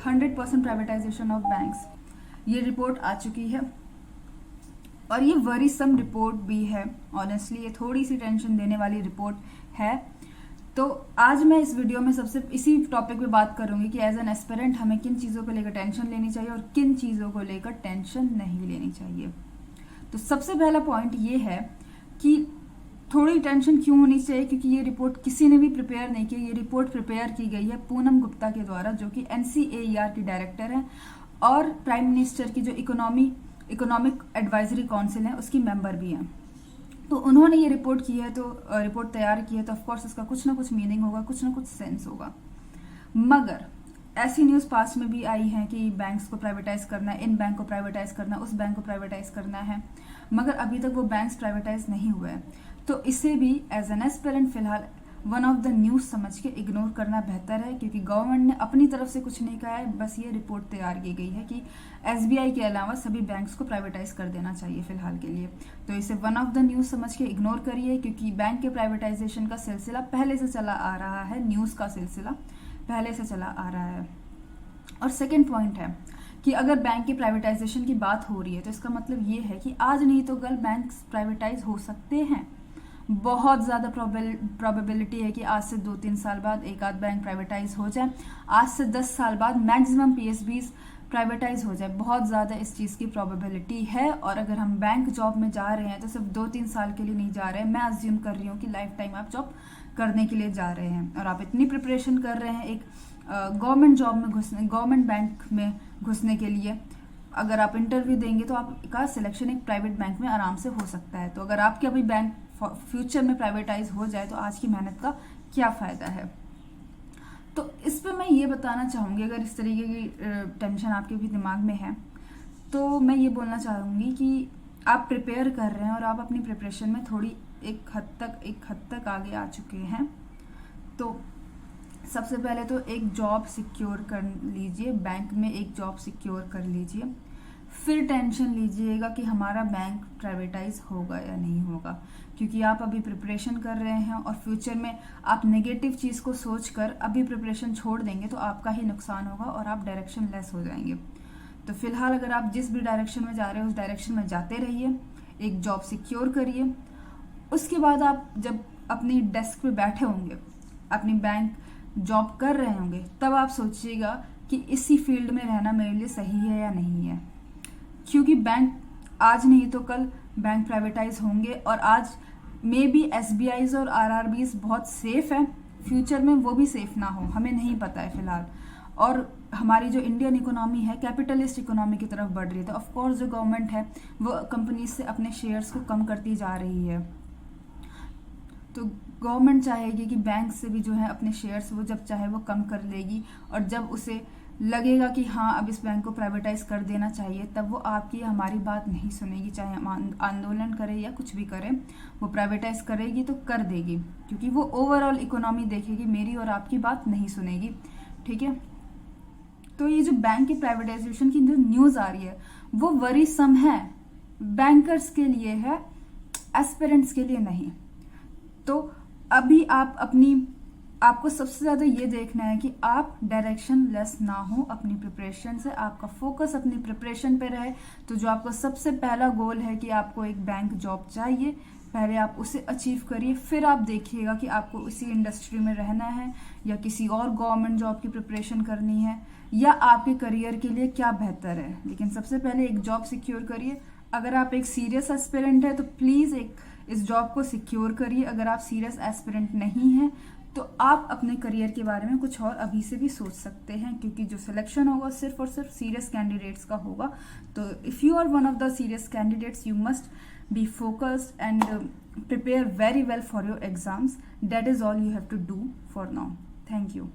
100% privatisation of banks, ये report आ चुकी है और ये वरीसम रिपोर्ट भी है। ऑनेस्टली ये थोड़ी सी टेंशन देने वाली रिपोर्ट है। तो आज मैं इस वीडियो में सबसे इसी टॉपिक पे बात करूंगी कि एज एन एस्पिरेंट हमें किन चीज़ों को लेकर टेंशन लेनी चाहिए और किन चीज़ों को लेकर टेंशन नहीं लेनी चाहिए। तो सबसे पहला पॉइंट ये है कि थोड़ी टेंशन क्यों होनी चाहिए, क्योंकि ये रिपोर्ट किसी ने भी प्रिपेयर नहीं की। ये रिपोर्ट प्रिपेयर की गई है पूनम गुप्ता के द्वारा, जो कि NCAER की डायरेक्टर हैं और प्राइम मिनिस्टर की जो इकोनॉमिक एडवाइजरी काउंसिल है उसकी मेंबर भी हैं। तो उन्होंने ये रिपोर्ट की है, तो रिपोर्ट तैयार की है, तो ऑफकोर्स इसका कुछ ना कुछ मीनिंग होगा, कुछ ना कुछ सेंस होगा। मगर ऐसी न्यूज़ पास में भी आई है कि बैंक्स को प्राइवेटाइज करना है, इन बैंक को प्राइवेटाइज करना है, उस बैंक को प्राइवेटाइज करना है, मगर अभी तक वो बैंक्स प्राइवेटाइज नहीं हुए हैं। तो इसे भी एज एन एस्पिरेंट फिलहाल वन ऑफ द न्यूज़ समझ के इग्नोर करना बेहतर है, क्योंकि गवर्नमेंट ने अपनी तरफ से कुछ नहीं कहा है। बस ये रिपोर्ट तैयार की गई है कि SBI के अलावा सभी बैंक्स को प्राइवेटाइज कर देना चाहिए फिलहाल के लिए। तो इसे वन ऑफ द न्यूज़ समझ के इग्नोर करिए, क्योंकि बैंक के प्राइवेटाइजेशन का सिलसिला पहले से चला आ रहा है, न्यूज़ का सिलसिला पहले से चला आ रहा है। और सेकेंड पॉइंट है कि अगर बैंक के प्राइवेटाइजेशन की बात हो रही है तो इसका मतलब ये है कि आज नहीं तो कल बैंक प्राइवेटाइज हो सकते हैं। बहुत ज़्यादा प्रोबेबिलिटी है कि आज से 2-3 साल बाद एक आध बैंक प्राइवेटाइज हो जाए, आज से 10 साल बाद मैक्सिमम PSBs प्राइवेटाइज हो जाए। बहुत ज़्यादा इस चीज़ की प्रोबेबिलिटी है। और अगर हम बैंक जॉब में जा रहे हैं तो सिर्फ 2-3 साल के लिए नहीं जा रहे हैं। मैं अज्यूम कर रही हूँ कि लाइफ टाइम आप जॉब करने के लिए जा रहे हैं और आप इतनी प्रिपरेशन कर रहे हैं एक गवर्नमेंट जॉब में घुसने, गवर्नमेंट बैंक में घुसने के लिए। अगर आप इंटरव्यू देंगे तो आपका सिलेक्शन एक प्राइवेट बैंक में आराम से हो सकता है। तो अगर आपके अभी बैंक फ्यूचर में प्राइवेटाइज हो जाए तो आज की मेहनत का क्या फ़ायदा है। तो इस पर मैं ये बताना चाहूँगी, अगर इस तरीके की टेंशन आपके भी दिमाग में है तो मैं ये बोलना चाहूँगी कि आप प्रिपेयर कर रहे हैं और आप अपनी प्रिपरेशन में थोड़ी एक हद तक आगे आ चुके हैं। तो सबसे पहले तो एक जॉब सिक्योर कर लीजिए, बैंक में एक जॉब सिक्योर कर लीजिए, फिर टेंशन लीजिएगा कि हमारा बैंक प्राइवेटाइज होगा या नहीं होगा। क्योंकि आप अभी प्रिपरेशन कर रहे हैं और फ्यूचर में आप नेगेटिव चीज़ को सोचकर अभी प्रिपरेशन छोड़ देंगे तो आपका ही नुकसान होगा और आप डायरेक्शन लेस हो जाएंगे। तो फिलहाल अगर आप जिस भी डायरेक्शन में जा रहे हो उस डायरेक्शन में जाते रहिए, एक जॉब सिक्योर करिए। उसके बाद आप जब अपनी डेस्क पे बैठे होंगे, अपनी बैंक जॉब कर रहे होंगे, तब आप सोचिएगा कि इसी फील्ड में रहना मेरे लिए सही है या नहीं है। क्योंकि बैंक आज नहीं तो कल बैंक प्राइवेटाइज होंगे और आज मे बी SBIs और RRBs बहुत सेफ है, फ्यूचर में वो भी सेफ ना हो, हमें नहीं पता है फिलहाल। और हमारी जो इंडियन इकोनॉमी है कैपिटलिस्ट इकोनॉमी की तरफ बढ़ रही है। तो ऑफकोर्स जो गवर्नमेंट है वो कंपनीज से अपने शेयर्स को कम करती जा रही है। तो गवर्नमेंट चाहेगी कि बैंक से भी जो है अपने शेयर्स वो जब चाहे वो कम कर लेगी, और जब उसे लगेगा कि हाँ अब इस बैंक को प्राइवेटाइज कर देना चाहिए तब वो आपकी हमारी बात नहीं सुनेगी। चाहे हम आंदोलन करें या कुछ भी करें, वो प्राइवेटाइज करेगी तो कर देगी, क्योंकि वो ओवरऑल इकोनॉमी देखेगी, मेरी और आपकी बात नहीं सुनेगी। ठीक है। तो ये जो बैंक की प्राइवेटाइजेशन की जो न्यूज़ आ रही है वो वरीसम है, बैंकर्स के लिए है, एस्पिरेंट्स के लिए नहीं। तो अभी आपको सबसे ज़्यादा ये देखना है कि आप डायरेक्शन लेस ना हो अपनी प्रिपरेशन से, आपका फोकस अपनी प्रिपरेशन पे रहे। तो जो आपका सबसे पहला गोल है कि आपको एक बैंक जॉब चाहिए, पहले आप उसे अचीव करिए, फिर आप देखिएगा कि आपको उसी इंडस्ट्री में रहना है या किसी और गवर्नमेंट जॉब की प्रिपरेशन करनी है या आपके करियर के लिए क्या बेहतर है। लेकिन सबसे पहले एक जॉब सिक्योर करिए। अगर आप एक सीरियस एस्पिरेंट है तो प्लीज़ इस जॉब को सिक्योर करिए। अगर आप सीरियस एस्पिरेंट नहीं हैं तो आप अपने करियर के बारे में कुछ और अभी से भी सोच सकते हैं, क्योंकि जो सिलेक्शन होगा सिर्फ और सिर्फ सीरियस कैंडिडेट्स का होगा। तो if you are one of the serious candidates you must be focused and prepare very well for your exams. That is all you have to do for now. Thank you.